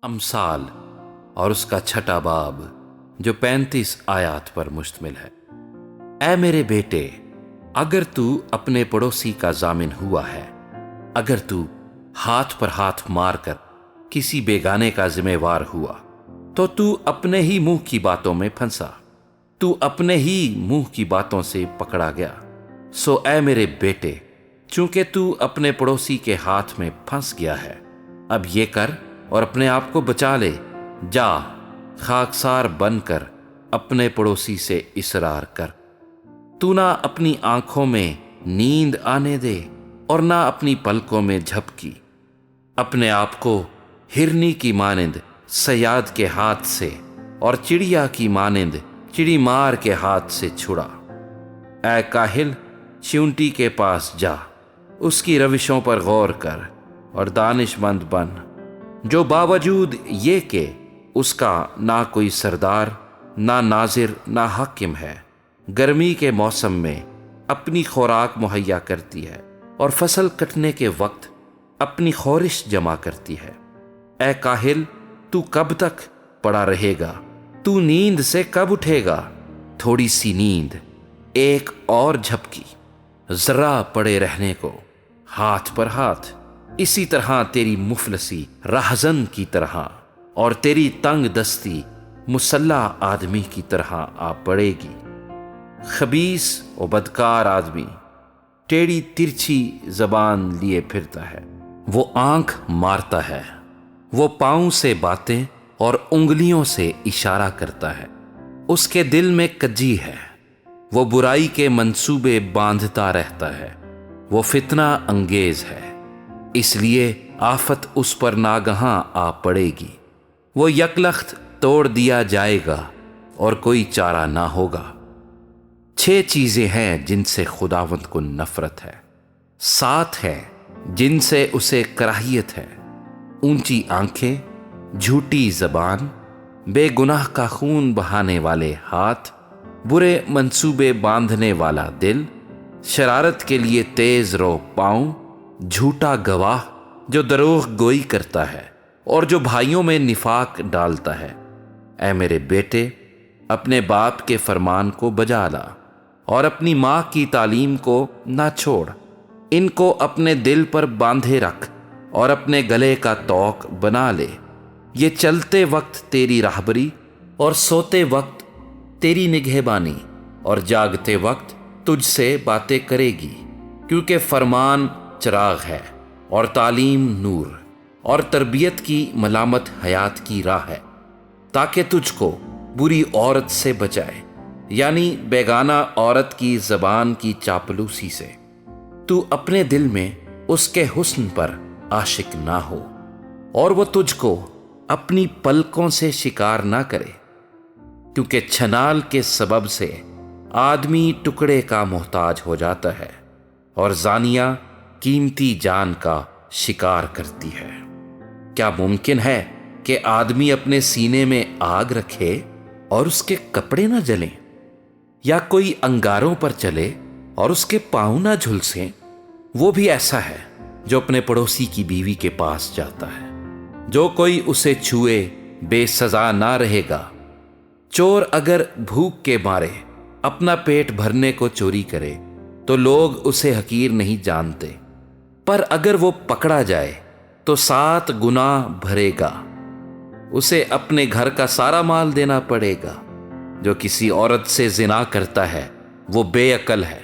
امثال اور اس کا چھٹا باب جو 35 آیات پر مشتمل ہے۔ اے میرے بیٹے، اگر تو اپنے پڑوسی کا ضامن ہوا ہے، اگر تو ہاتھ پر ہاتھ مار کر کسی بیگانے کا ذمہ وار ہوا تو اپنے ہی منہ کی باتوں میں پھنسا، تو اپنے ہی منہ کی باتوں سے پکڑا گیا۔ سو اے میرے بیٹے، چونکہ تو اپنے پڑوسی کے ہاتھ میں پھنس گیا ہے، اب یہ کر اور اپنے آپ کو بچا لے، جا خاکسار بن کر اپنے پڑوسی سے اصرار کر۔ تو نہ اپنی آنکھوں میں نیند آنے دے اور نہ اپنی پلکوں میں جھپکی، اپنے آپ کو ہرنی کی مانند صیاد کے ہاتھ سے اور چڑیا کی مانند چڑی مار کے ہاتھ سے چھڑا۔ اے کاہل، چیونٹی کے پاس جا، اس کی روشوں پر غور کر اور دانش مند بن، جو باوجود یہ کہ اس کا نہ کوئی سردار، نہ ناظر، نہ حاکم ہے، گرمی کے موسم میں اپنی خوراک مہیا کرتی ہے اور فصل کٹنے کے وقت اپنی خورش جمع کرتی ہے۔ اے کاہل، تو کب تک پڑا رہے گا؟ تو نیند سے کب اٹھے گا؟ تھوڑی سی نیند، ایک اور جھپکی، ذرا پڑے رہنے کو، ہاتھ پر ہاتھ۔ اسی طرح تیری مفلسی راہزن کی طرح اور تیری تنگ دستی مسلح آدمی کی طرح آ پڑے گی۔ خبیث و بدکار آدمی ٹیڑھی ترچھی زبان لیے پھرتا ہے، وہ آنکھ مارتا ہے، وہ پاؤں سے باتیں اور انگلیوں سے اشارہ کرتا ہے، اس کے دل میں کجی ہے، وہ برائی کے منصوبے باندھتا رہتا ہے، وہ فتنہ انگیز ہے، اس لیے آفت اس پر ناگہاں آ پڑے گی۔ وہ یکلخت توڑ دیا جائے گا اور کوئی چارہ نہ ہوگا۔ 6 چیزیں ہیں جن سے خداوند کو نفرت ہے، 7 ہیں جن سے اسے کراہیت ہے: اونچی آنکھیں، جھوٹی زبان، بے گناہ کا خون بہانے والے ہاتھ، برے منصوبے باندھنے والا دل، شرارت کے لیے تیز رو پاؤں، جھوٹا گواہ جو دروغ گوئی کرتا ہے اور جو بھائیوں میں نفاق ڈالتا ہے۔ اے میرے بیٹے، اپنے باپ کے فرمان کو بجا لا اور اپنی ماں کی تعلیم کو نہ چھوڑ، ان کو اپنے دل پر باندھے رکھ اور اپنے گلے کا طوق بنا لے۔ یہ چلتے وقت تیری راہبری اور سوتے وقت تیری نگہبانی اور جاگتے وقت تجھ سے باتیں کرے گی، کیونکہ فرمان چراغ ہے اور تعلیم نور اور تربیت کی ملامت حیات کی راہ ہے، تاکہ تجھ کو بری عورت سے بچائے، یعنی بیگانہ عورت کی زبان کی چاپلوسی سے۔ تو اپنے دل میں اس کے حسن پر عاشق نہ ہو اور وہ تجھ کو اپنی پلکوں سے شکار نہ کرے، کیونکہ چھنال کے سبب سے آدمی ٹکڑے کا محتاج ہو جاتا ہے اور زانیہ قیمتی جان کا شکار کرتی ہے۔ کیا ممکن ہے کہ آدمی اپنے سینے میں آگ رکھے اور اس کے کپڑے نہ جلیں؟ یا کوئی انگاروں پر چلے اور اس کے پاؤں نہ جھلسیں؟ وہ بھی ایسا ہے جو اپنے پڑوسی کی بیوی کے پاس جاتا ہے، جو کوئی اسے چھوئے بے سزا نہ رہے گا۔ چور اگر بھوک کے مارے اپنا پیٹ بھرنے کو چوری کرے تو لوگ اسے حقیر نہیں جانتے، پر اگر وہ پکڑا جائے تو 7 گنا بھرے گا، اسے اپنے گھر کا سارا مال دینا پڑے گا۔ جو کسی عورت سے زنا کرتا ہے وہ بے عقل ہے،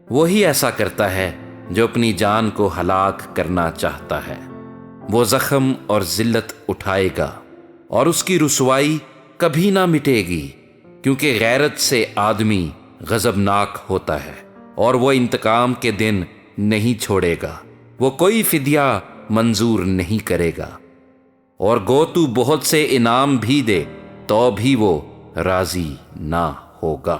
وہی ایسا کرتا ہے جو اپنی جان کو ہلاک کرنا چاہتا ہے۔ وہ زخم اور ذلت اٹھائے گا اور اس کی رسوائی کبھی نہ مٹے گی، کیونکہ غیرت سے آدمی غضبناک ہوتا ہے اور وہ انتقام کے دن نہیں چھوڑے گا، وہ کوئی فدیہ منظور نہیں کرے گا، اور گو تو بہت سے انعام بھی دے تو بھی وہ راضی نہ ہوگا۔